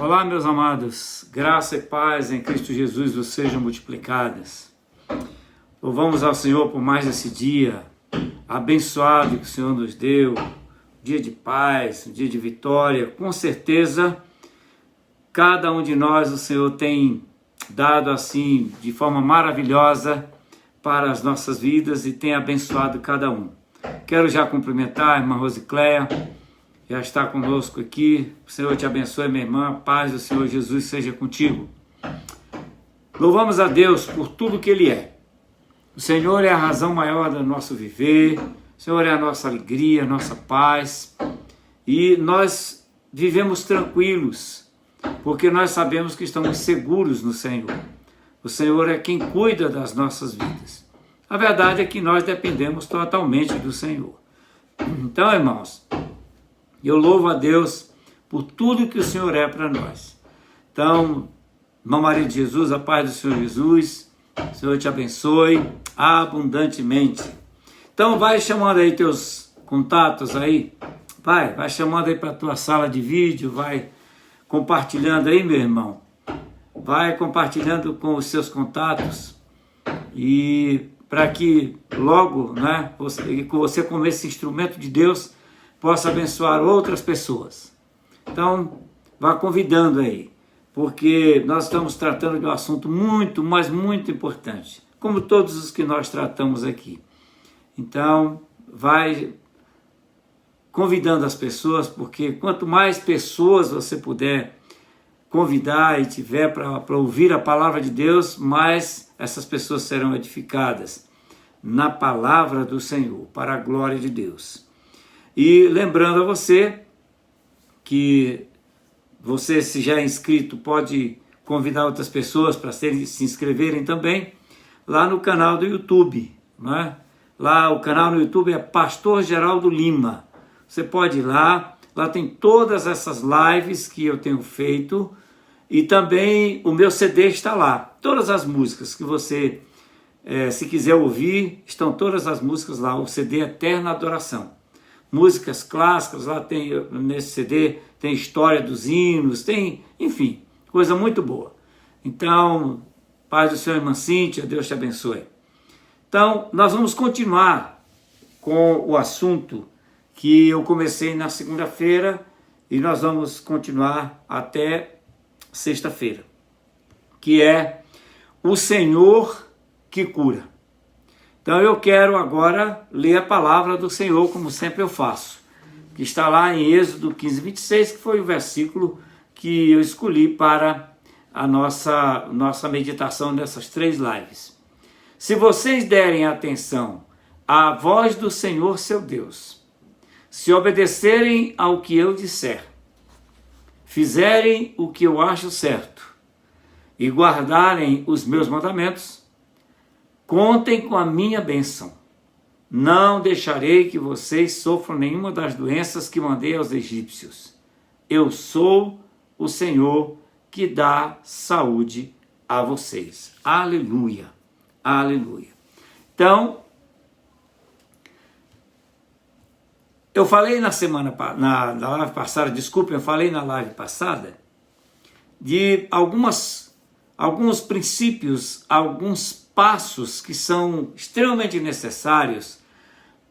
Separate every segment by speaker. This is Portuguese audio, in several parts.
Speaker 1: Olá, meus amados, graça e paz em Cristo Jesus vos sejam multiplicadas. Louvamos ao Senhor por mais esse dia abençoado que o Senhor nos deu, dia de paz, um dia de vitória. Com certeza, cada um de nós o Senhor tem dado assim de forma maravilhosa para as nossas vidas e tem abençoado cada um. Quero já cumprimentar a irmã Rosicléia, já está conosco aqui. O Senhor te abençoe, minha irmã. A paz do Senhor Jesus seja contigo. Louvamos a Deus por tudo que Ele é. O Senhor é a razão maior do nosso viver. O Senhor é a nossa alegria, a nossa paz. E nós vivemos tranquilos, porque nós sabemos que estamos seguros no Senhor. O Senhor é quem cuida das nossas vidas. A verdade é que nós dependemos totalmente do Senhor. Então, irmãos, eu louvo a Deus por tudo que o Senhor é para nós. Então, irmã Maria de Jesus, a paz do Senhor Jesus, o Senhor te abençoe abundantemente. Então, vai chamando aí teus contatos aí, vai chamando aí para a tua sala de vídeo, vai compartilhando aí, meu irmão. Vai compartilhando com os seus contatos e para que logo, né, você como esse instrumento de Deus, possa abençoar outras pessoas. Então, vá convidando aí, porque nós estamos tratando de um assunto muito, mas muito importante, como todos os que nós tratamos aqui. Então, vai convidando as pessoas, porque quanto mais pessoas você puder convidar e tiver para ouvir a palavra de Deus, mais essas pessoas serão edificadas na palavra do Senhor, para a glória de Deus. E lembrando a você que você, se já é inscrito, pode convidar outras pessoas para se inscreverem também lá no canal do YouTube, né? Lá o canal no YouTube é Pastor Geraldo Lima. Você pode ir lá tem todas essas lives que eu tenho feito e também o meu CD está lá. Todas as músicas que você, se quiser ouvir, estão todas as músicas lá, o CD Eterna Adoração. Músicas clássicas, lá tem, nesse CD, tem história dos hinos, tem, enfim, coisa muito boa. Então, paz do Senhor, irmã Cíntia, Deus te abençoe. Então, nós vamos continuar com o assunto que eu comecei na segunda-feira e nós vamos continuar até sexta-feira, que é o Senhor que cura. Então eu quero agora ler a palavra do Senhor, como sempre eu faço, que está lá em Êxodo 15, 26, que foi o versículo que eu escolhi para a nossa meditação nessas 3 lives. Se vocês derem atenção à voz do Senhor seu Deus, se obedecerem ao que eu disser, fizerem o que eu acho certo e guardarem os meus mandamentos, contem com a minha bênção. Não deixarei que vocês sofram nenhuma das doenças que mandei aos egípcios. Eu sou o Senhor que dá saúde a vocês. Aleluia, aleluia. Então, eu falei na live passada, desculpe, eu falei na live passada, de alguns princípios, alguns passos que são extremamente necessários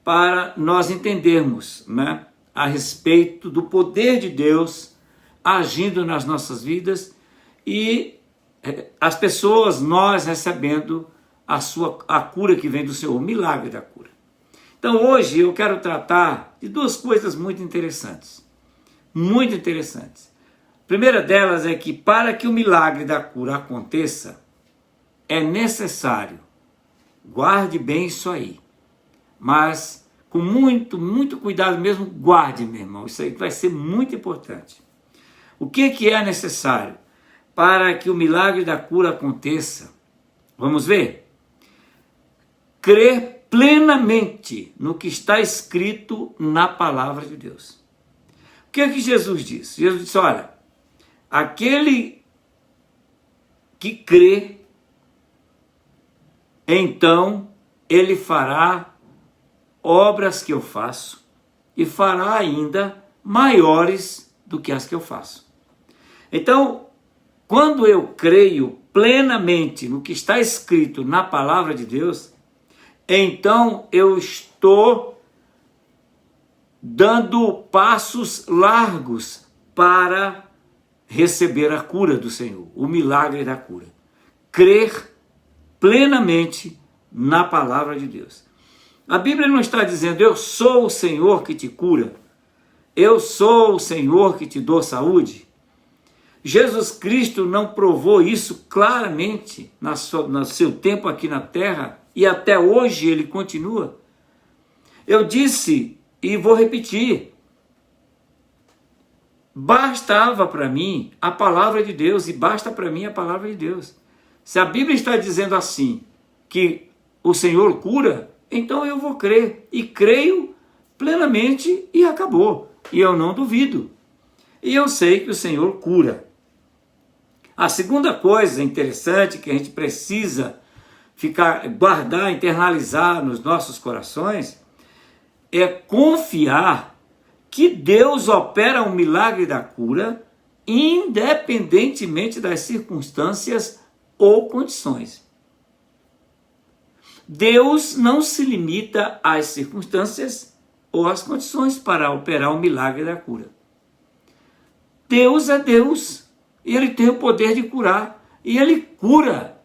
Speaker 1: para nós entendermos, né, a respeito do poder de Deus agindo nas nossas vidas e as pessoas, nós recebendo a cura que vem do Senhor, o milagre da cura. Então hoje eu quero tratar de 2 coisas muito interessantes. Muito interessantes. A primeira delas é que para que o milagre da cura aconteça, é necessário, guarde bem isso aí, mas com muito cuidado mesmo, guarde, meu irmão, isso aí vai ser muito importante. O que é necessário para que o milagre da cura aconteça? Vamos ver? Crer plenamente no que está escrito na palavra de Deus. O que é que Jesus disse? Jesus disse, olha, aquele que crê, então ele fará obras que eu faço e fará ainda maiores do que as que eu faço. Então, quando eu creio plenamente no que está escrito na palavra de Deus, então eu estou dando passos largos para receber a cura do Senhor, o milagre da cura. Crer plenamente na palavra de Deus. A Bíblia não está dizendo, eu sou o Senhor que te cura, eu sou o Senhor que te dou saúde. Jesus Cristo não provou isso claramente no seu tempo aqui na terra, e até hoje ele continua. Eu disse, e vou repetir, bastava para mim a palavra de Deus, e basta para mim a palavra de Deus. Se a Bíblia está dizendo assim, que o Senhor cura, então eu vou crer, e creio plenamente, e acabou, e eu não duvido. E eu sei que o Senhor cura. A segunda coisa interessante que a gente precisa guardar, internalizar nos nossos corações, é confiar que Deus opera um milagre da cura, independentemente das circunstâncias ou condições. Deus não se limita às circunstâncias ou às condições para operar o milagre da cura. Deus é Deus, e Ele tem o poder de curar, e Ele cura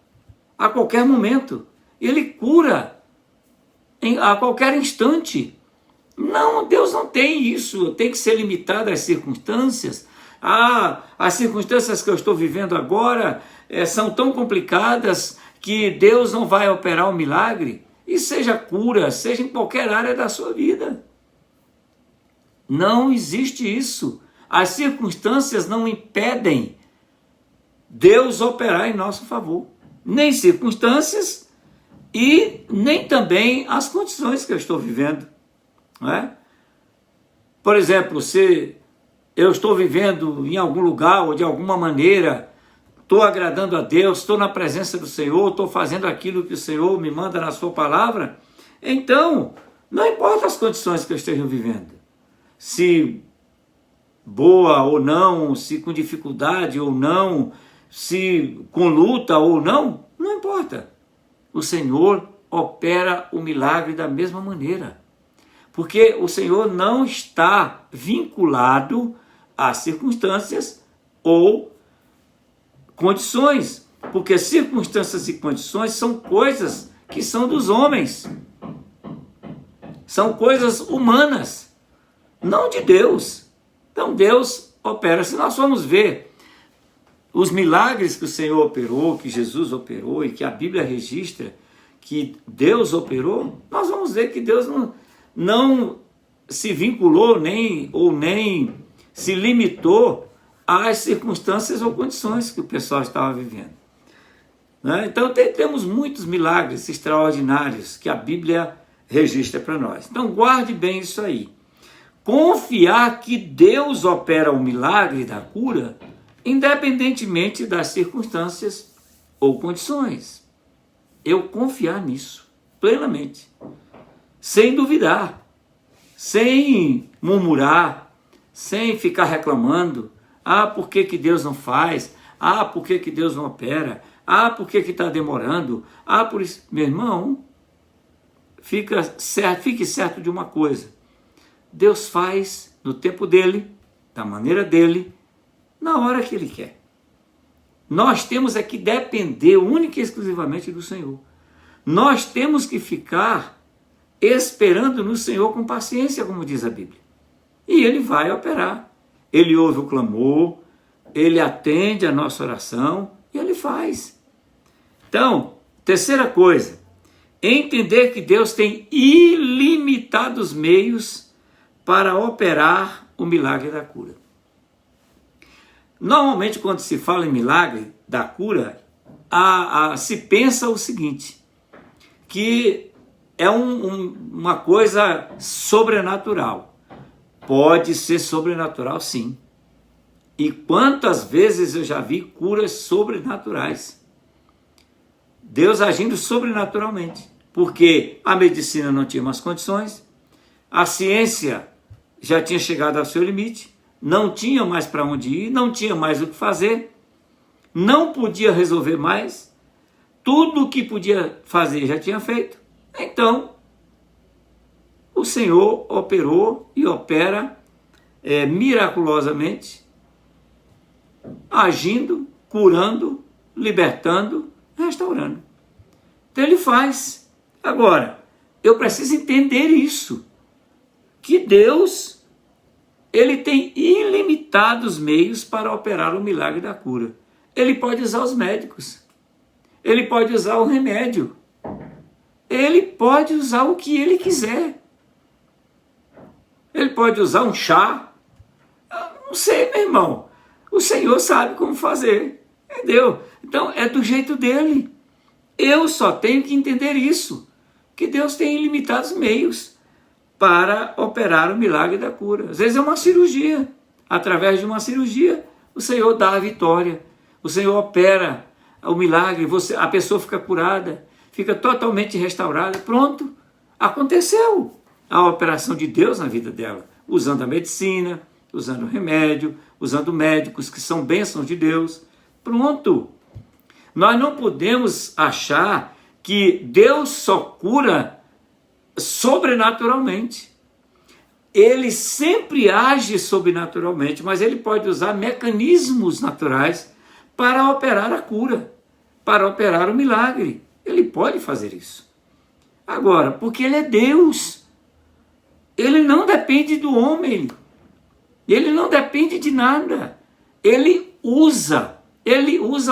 Speaker 1: a qualquer momento, Ele cura a qualquer instante. Não, Deus não tem isso, tem que ser limitado às circunstâncias. As circunstâncias que eu estou vivendo agora são tão complicadas que Deus não vai operar o milagre, e seja cura, seja em qualquer área da sua vida. Não existe isso. As circunstâncias não impedem Deus operar em nosso favor. Nem circunstâncias e nem também as condições que eu estou vivendo. Não é? Por exemplo, se eu estou vivendo em algum lugar ou de alguma maneira, estou agradando a Deus, estou na presença do Senhor, estou fazendo aquilo que o Senhor me manda na sua palavra, então não importa as condições que eu esteja vivendo. Se boa ou não, se com dificuldade ou não, se com luta ou não, não importa. O Senhor opera o milagre da mesma maneira. Porque o Senhor não está vinculado às circunstâncias ou condições. Porque circunstâncias e condições são coisas que são dos homens. São coisas humanas, não de Deus. Então Deus opera. Se nós formos ver os milagres que o Senhor operou, que Jesus operou e que a Bíblia registra que Deus operou, nós vamos ver que Deus não se vinculou nem se limitou às circunstâncias ou condições que o pessoal estava vivendo. Né? Então temos muitos milagres extraordinários que a Bíblia registra para nós. Então guarde bem isso aí. Confiar que Deus opera o milagre da cura, independentemente das circunstâncias ou condições. Eu confiar nisso plenamente, sem duvidar, sem murmurar, sem ficar reclamando. Por que Deus não faz? Por que Deus não opera? Por que está demorando? Por isso. Meu irmão, fique certo de uma coisa. Deus faz no tempo dele, da maneira dele, na hora que ele quer. Nós temos que depender única e exclusivamente do Senhor. Nós temos que ficar esperando no Senhor com paciência, como diz a Bíblia. E Ele vai operar. Ele ouve o clamor, Ele atende a nossa oração e Ele faz. Então, terceira coisa, entender que Deus tem ilimitados meios para operar o milagre da cura. Normalmente, quando se fala em milagre da cura, se pensa o seguinte, que é uma coisa sobrenatural. Pode ser sobrenatural, sim. E quantas vezes eu já vi curas sobrenaturais. Deus agindo sobrenaturalmente. Porque a medicina não tinha mais condições, a ciência já tinha chegado ao seu limite, não tinha mais para onde ir, não tinha mais o que fazer, não podia resolver mais, tudo o que podia fazer já tinha feito. Então, o Senhor operou e opera miraculosamente, agindo, curando, libertando, restaurando. Então ele faz. Agora, eu preciso entender isso, que Deus, ele tem ilimitados meios para operar o milagre da cura. Ele pode usar os médicos, ele pode usar o remédio, ele pode usar o que ele quiser. Ele pode usar um chá. Eu não sei, meu irmão. O Senhor sabe como fazer. Entendeu? Então, é do jeito dele. Eu só tenho que entender isso. Que Deus tem ilimitados meios para operar o milagre da cura. Às vezes é uma cirurgia. Através de uma cirurgia, o Senhor dá a vitória. O Senhor opera o milagre. A pessoa fica curada. Fica totalmente restaurada. Pronto. Aconteceu a operação de Deus na vida dela, usando a medicina, usando o remédio, usando médicos que são bênçãos de Deus. Pronto. Nós não podemos achar que Deus só cura sobrenaturalmente. Ele sempre age sobrenaturalmente, mas ele pode usar mecanismos naturais para operar a cura, para operar o milagre. Ele pode fazer isso. Agora, porque ele é Deus, ele não depende do homem, ele não depende de nada, ele usa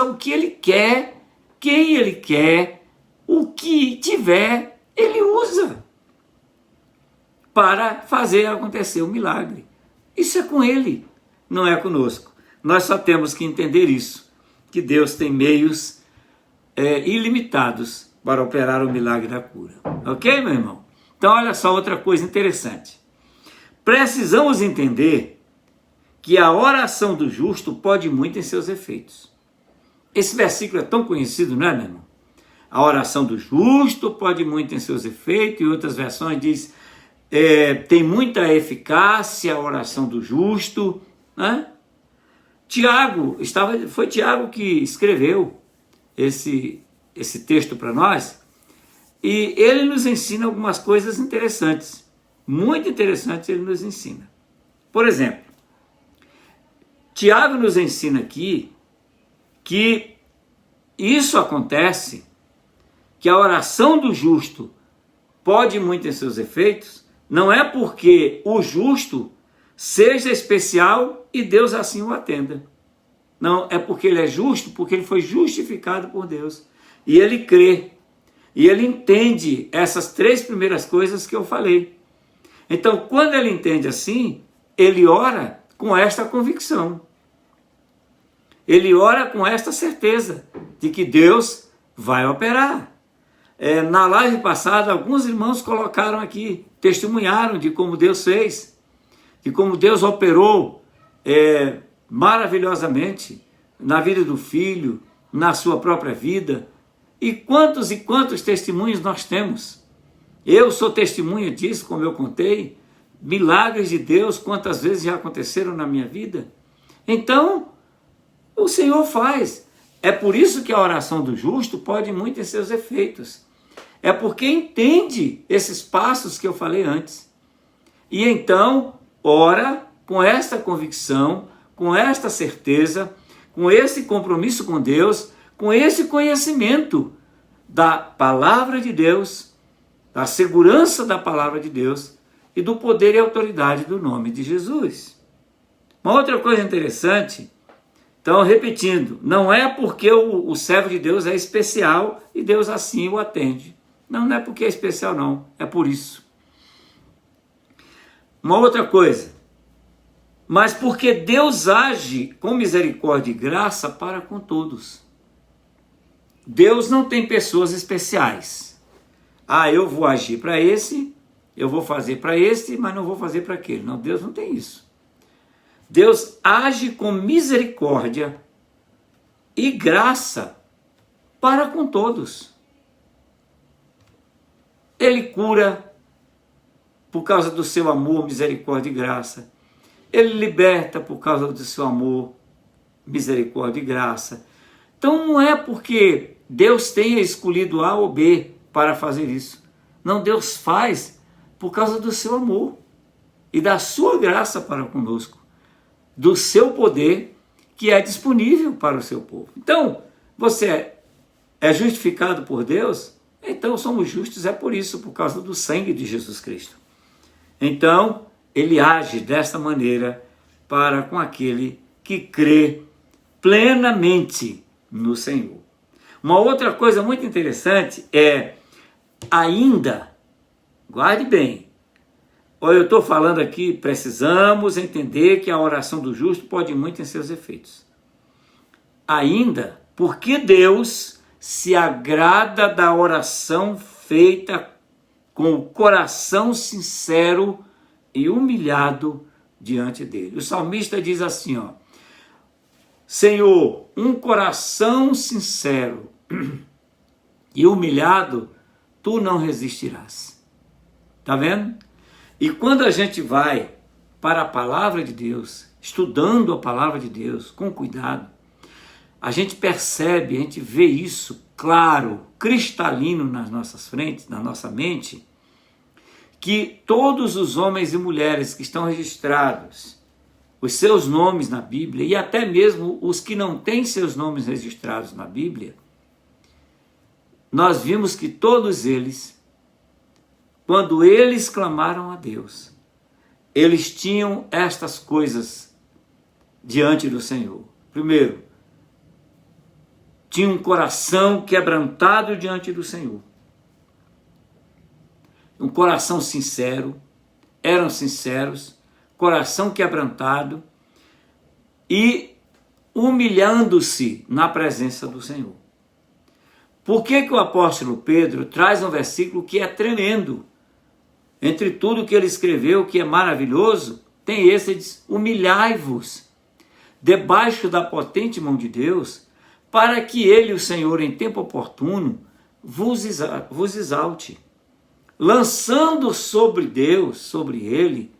Speaker 1: o que ele quer, quem ele quer, o que tiver, ele usa para fazer acontecer o milagre. Isso é com ele, não é conosco. Nós só temos que entender isso, que Deus tem meios ilimitados para operar o milagre da cura. Ok, meu irmão? Então, olha só outra coisa interessante. Precisamos entender que a oração do justo pode muito em seus efeitos. Esse versículo é tão conhecido, não é, meu irmão? A oração do justo pode muito em seus efeitos, e outras versões diz, tem muita eficácia a oração do justo, né? Foi Tiago que escreveu esse texto para nós, e ele nos ensina algumas coisas interessantes, muito interessantes ele nos ensina. Por exemplo, Tiago nos ensina aqui que isso acontece, que a oração do justo pode muito em seus efeitos, não é porque o justo seja especial e Deus assim o atenda. Não, é porque ele é justo, porque ele foi justificado por Deus. E ele crê, e ele entende essas três primeiras coisas que eu falei. Então, quando ele entende assim, ele ora com esta convicção. Ele ora com esta certeza de que Deus vai operar. Na live passada, alguns irmãos colocaram aqui, testemunharam de como Deus fez, de como Deus operou maravilhosamente na vida do filho, na sua própria vida. E quantos testemunhos nós temos. Eu sou testemunha disso, como eu contei, milagres de Deus, quantas vezes já aconteceram na minha vida. Então, o Senhor faz. É por isso que a oração do justo pode muito em seus efeitos. É porque entende esses passos que eu falei antes. E então, ora com esta convicção, com esta certeza, com esse compromisso com Deus, com esse conhecimento da palavra de Deus, da segurança da palavra de Deus e do poder e autoridade do nome de Jesus. Uma outra coisa interessante, então repetindo, não é porque o servo de Deus é especial e Deus assim o atende. Não é porque é especial não, é por isso. Uma outra coisa, mas porque Deus age com misericórdia e graça para com todos. Deus não tem pessoas especiais. Eu vou agir para esse, eu vou fazer para esse, mas não vou fazer para aquele. Não, Deus não tem isso. Deus age com misericórdia e graça para com todos. Ele cura por causa do seu amor, misericórdia e graça. Ele liberta por causa do seu amor, misericórdia e graça. Então não é porque Deus tenha escolhido A ou B para fazer isso. Não, Deus faz por causa do seu amor e da sua graça para conosco, do seu poder que é disponível para o seu povo. Então, você é justificado por Deus? Então somos justos, é por isso, por causa do sangue de Jesus Cristo. Então, ele age desta maneira para com aquele que crê plenamente no Senhor. Uma outra coisa muito interessante é, ainda, guarde bem, eu estou falando aqui, precisamos entender que a oração do justo pode muito em seus efeitos. Ainda, porque Deus se agrada da oração feita com o coração sincero e humilhado diante dele. O salmista diz assim, ó: Senhor, um coração sincero e humilhado, tu não resistirás. Tá vendo? E quando a gente vai para a palavra de Deus, estudando a palavra de Deus com cuidado, a gente percebe, a gente vê isso claro, cristalino nas nossas frentes, na nossa mente, que todos os homens e mulheres que estão registrados, os seus nomes na Bíblia, e até mesmo os que não têm seus nomes registrados na Bíblia, nós vimos que todos eles, quando eles clamaram a Deus, eles tinham estas coisas diante do Senhor. Primeiro, tinha um coração quebrantado diante do Senhor. Um coração sincero, eram sinceros, coração quebrantado e humilhando-se na presença do Senhor. Por que o apóstolo Pedro traz um versículo que é tremendo? Entre tudo que ele escreveu, que é maravilhoso, tem esse, ele diz: humilhai-vos debaixo da potente mão de Deus, para que ele, o Senhor, em tempo oportuno, vos exalte, lançando sobre Deus, sobre ele,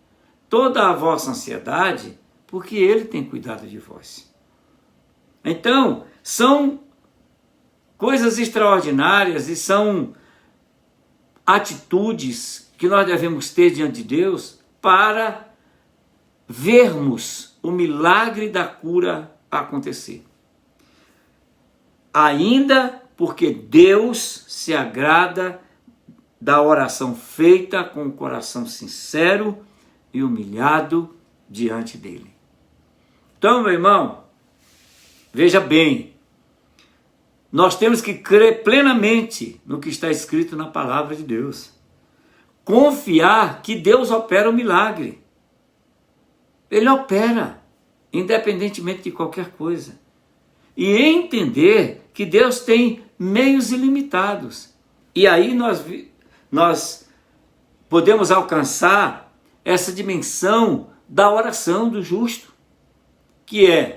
Speaker 1: toda a vossa ansiedade, porque ele tem cuidado de vós. Então, são coisas extraordinárias e são atitudes que nós devemos ter diante de Deus para vermos o milagre da cura acontecer. Ainda porque Deus se agrada da oração feita com o coração sincero e humilhado diante dele. Então, meu irmão, veja bem, nós temos que crer plenamente no que está escrito na palavra de Deus. Confiar que Deus opera o milagre. Ele opera, independentemente de qualquer coisa. E entender que Deus tem meios ilimitados. E aí nós podemos alcançar essa dimensão da oração do justo, que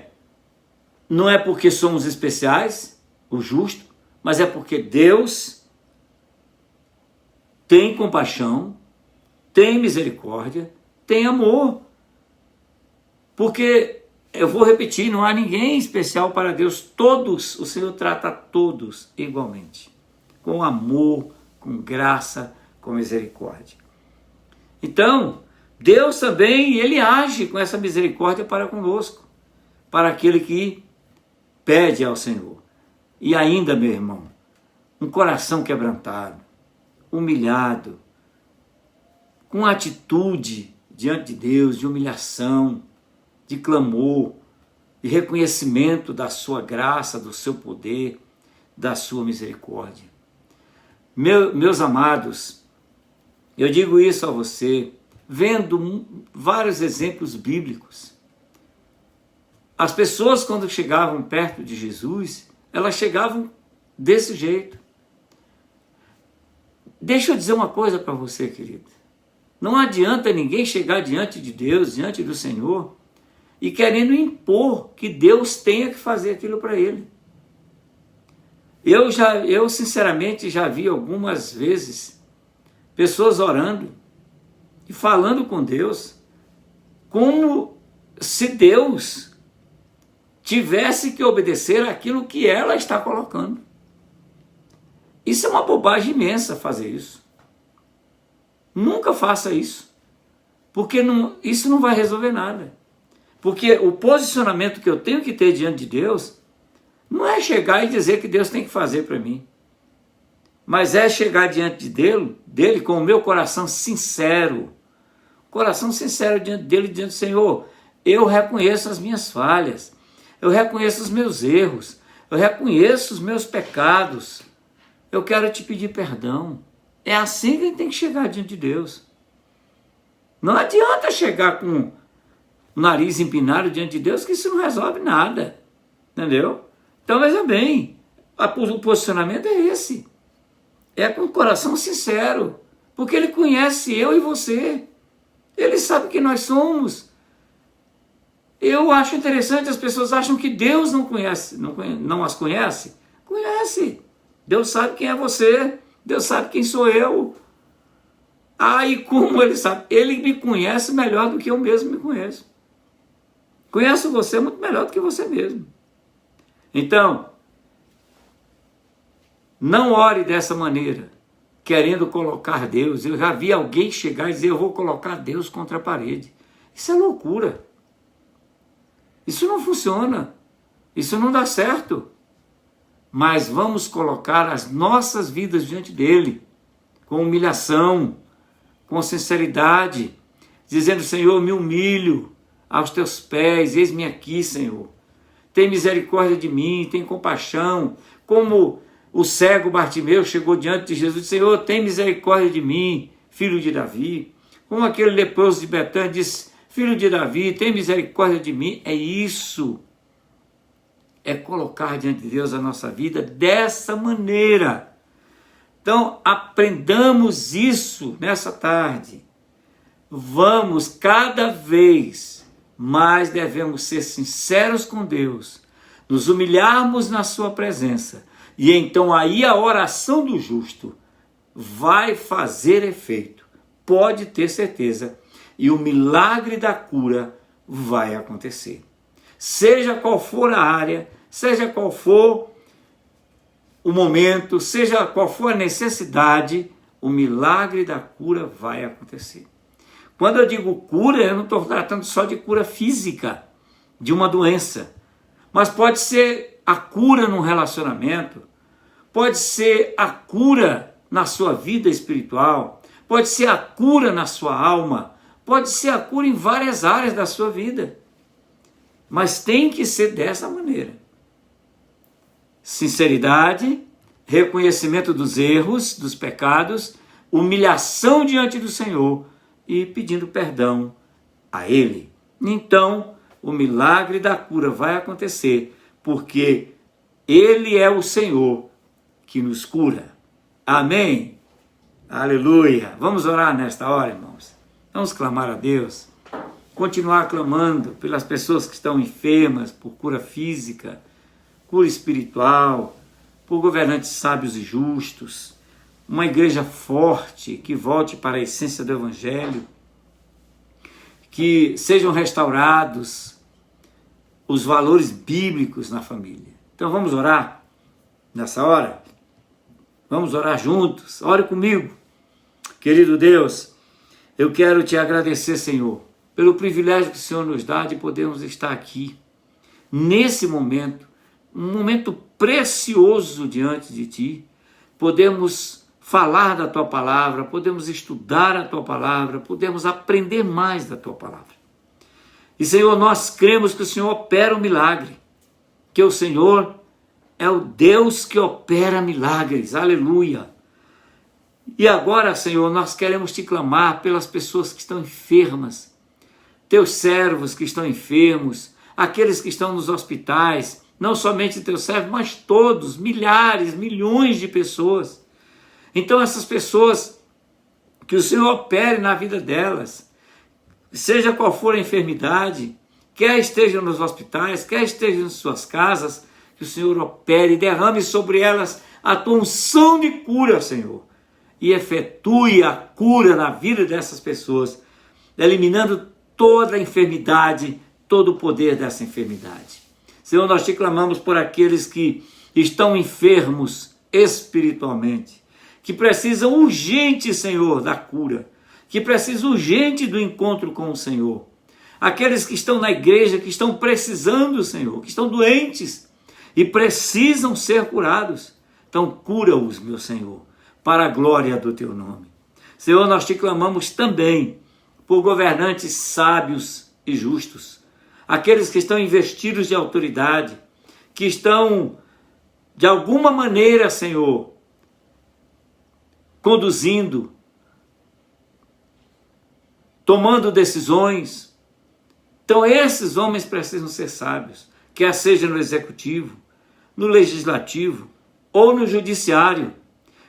Speaker 1: não é porque somos especiais, o justo, mas é porque Deus tem compaixão, tem misericórdia, tem amor. Porque, eu vou repetir, não há ninguém especial para Deus. Todos, o Senhor trata todos igualmente. Com amor, com graça, com misericórdia. Então, Deus também, ele age com essa misericórdia para conosco. Para aquele que pede ao Senhor. E ainda, meu irmão, um coração quebrantado, humilhado, com atitude diante de Deus, de humilhação, de clamor, de reconhecimento da sua graça, do seu poder, da sua misericórdia. Meus amados, eu digo isso a você, vendo vários exemplos bíblicos. As pessoas, quando chegavam perto de Jesus, elas chegavam desse jeito. Deixa eu dizer uma coisa para você, querido. Não adianta ninguém chegar diante de Deus, diante do Senhor, e querendo impor que Deus tenha que fazer aquilo para ele. Eu sinceramente já vi algumas vezes pessoas orando e falando com Deus como se Deus tivesse que obedecer aquilo que ela está colocando. Isso é uma bobagem imensa fazer isso. Nunca faça isso, porque isso não vai resolver nada. Porque o posicionamento que eu tenho que ter diante de Deus não é chegar e dizer que Deus tem que fazer para mim, mas é chegar diante dele com o meu coração sincero, diante dele, diante do Senhor. Eu reconheço as minhas falhas, eu reconheço os meus erros, eu reconheço os meus pecados, eu quero te pedir perdão. É assim que a gente tem que chegar diante de Deus. Não adianta chegar com o nariz empinado diante de Deus, que isso não resolve nada, entendeu? Então veja bem, o posicionamento é esse, é com o coração sincero, porque Ele conhece eu e você, Ele sabe quem nós somos. Eu acho interessante, as pessoas acham que Deus não conhece, não as conhece. Conhece. Deus sabe quem é você, Deus sabe quem sou eu. E como Ele sabe? Ele me conhece melhor do que eu mesmo me conheço. Conheço você muito melhor do que você mesmo. Então, não ore dessa maneira, querendo colocar Deus. Eu já vi alguém chegar e dizer, eu vou colocar Deus contra a parede. Isso é loucura. Isso não funciona. Isso não dá certo. Mas vamos colocar as nossas vidas diante dele, com humilhação, com sinceridade, dizendo, Senhor, me humilho aos teus pés, eis-me aqui, Senhor. Tem misericórdia de mim, tem compaixão. Como o cego Bartimeu chegou diante de Jesus e disse, Senhor, tem misericórdia de mim, filho de Davi. Como aquele leproso de Betânia disse, filho de Davi, tem misericórdia de mim. É isso. É colocar diante de Deus a nossa vida dessa maneira. Então, aprendamos isso nessa tarde. Vamos, cada vez mais devemos ser sinceros com Deus, nos humilharmos na sua presença, e então aí a oração do justo vai fazer efeito, pode ter certeza, e o milagre da cura vai acontecer. Seja qual for a área, seja qual for o momento, seja qual for a necessidade, o milagre da cura vai acontecer. Quando eu digo cura, eu não estou tratando só de cura física, de uma doença, mas pode ser a cura num relacionamento, pode ser a cura na sua vida espiritual, pode ser a cura na sua alma, pode ser a cura em várias áreas da sua vida, mas tem que ser dessa maneira. Sinceridade, reconhecimento dos erros, dos pecados, humilhação diante do Senhor e pedindo perdão a Ele. Então, o milagre da cura vai acontecer, porque Ele é o Senhor que nos cura. Amém? Aleluia! Vamos orar nesta hora, irmãos. Vamos clamar a Deus, continuar clamando pelas pessoas que estão enfermas, por cura física, cura espiritual, por governantes sábios e justos, uma igreja forte que volte para a essência do Evangelho, que sejam restaurados os valores bíblicos na família. Então vamos orar nessa hora? Vamos orar juntos, ore comigo. Querido Deus, eu quero te agradecer, Senhor, pelo privilégio que o Senhor nos dá de podermos estar aqui, nesse momento, um momento precioso diante de Ti, podemos falar da Tua Palavra, podemos estudar a Tua Palavra, podemos aprender mais da Tua Palavra. E, Senhor, nós cremos que o Senhor opera o milagre, que o Senhor é o Deus que opera milagres, aleluia. E agora, Senhor, nós queremos Te clamar pelas pessoas que estão enfermas, Teus servos que estão enfermos, aqueles que estão nos hospitais, não somente Teus servos, mas todos, milhares, milhões de pessoas. Então essas pessoas, que o Senhor opere na vida delas, seja qual for a enfermidade, quer estejam nos hospitais, quer estejam em suas casas, que o Senhor opere e derrame sobre elas a Tua unção de cura, Senhor, e efetue a cura na vida dessas pessoas, eliminando toda a enfermidade, todo o poder dessa enfermidade. Senhor, nós te clamamos por aqueles que estão enfermos espiritualmente, que precisam urgente, Senhor, da cura, que precisam urgente do encontro com o Senhor. Aqueles que estão na igreja, que estão precisando, Senhor, que estão doentes e precisam ser curados. Então cura-os, meu Senhor, para a glória do teu nome. Senhor, nós te clamamos também por governantes sábios e justos, aqueles que estão investidos de autoridade, que estão, de alguma maneira, Senhor, conduzindo, tomando decisões. Então esses homens precisam ser sábios, quer seja no executivo, no legislativo ou no judiciário,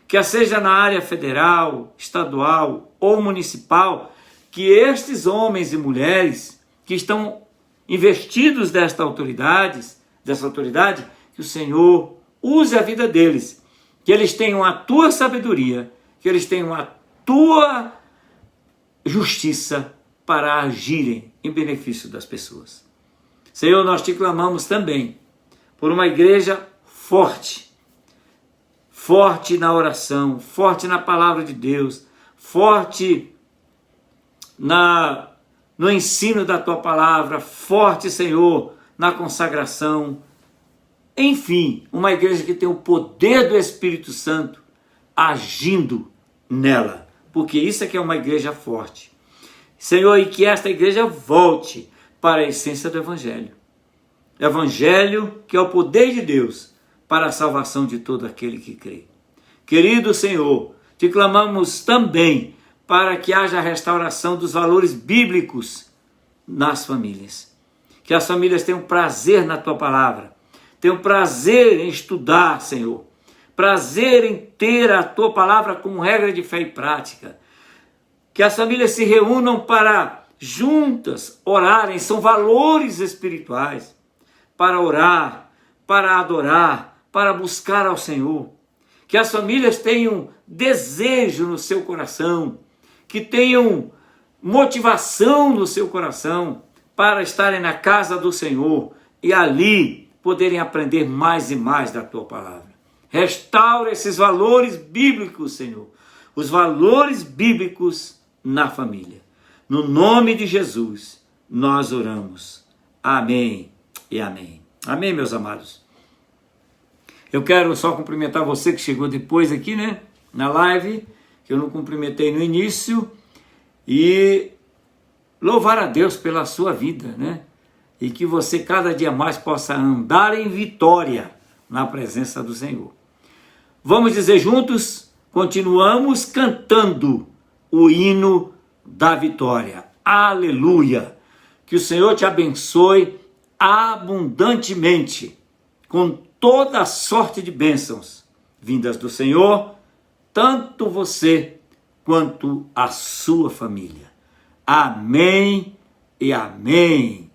Speaker 1: quer seja na área federal, estadual ou municipal, que estes homens e mulheres que estão investidos dessa autoridade, que o Senhor use a vida deles, que eles tenham a tua sabedoria, que eles tenham a tua justiça para agirem em benefício das pessoas. Senhor, nós te clamamos também por uma igreja forte, forte na oração, forte na palavra de Deus, forte no ensino da tua palavra, forte, Senhor, na consagração. Enfim, uma igreja que tem o poder do Espírito Santo agindo nela, porque isso é que é uma igreja forte. Senhor, e que esta igreja volte para a essência do Evangelho. Evangelho que é o poder de Deus para a salvação de todo aquele que crê. Querido Senhor, te clamamos também para que haja a restauração dos valores bíblicos nas famílias. Que as famílias tenham prazer na tua palavra, tenham prazer em estudar, Senhor, prazer em ter a tua palavra como regra de fé e prática. Que as famílias se reúnam para juntas orarem, são valores espirituais, para orar, para adorar, para buscar ao Senhor. Que as famílias tenham desejo no seu coração, que tenham motivação no seu coração para estarem na casa do Senhor e ali poderem aprender mais e mais da tua palavra. Restaura esses valores bíblicos, Senhor, os valores bíblicos na família. No nome de Jesus, nós oramos. Amém e amém. Amém, meus amados. Eu quero só cumprimentar você que chegou depois aqui, né, na live, que eu não cumprimentei no início, e louvar a Deus pela sua vida, né, e que você cada dia mais possa andar em vitória na presença do Senhor. Vamos dizer juntos, continuamos cantando o hino da vitória. Aleluia! Que o Senhor te abençoe abundantemente, com toda sorte de bênçãos vindas do Senhor, tanto você quanto a sua família. Amém e amém.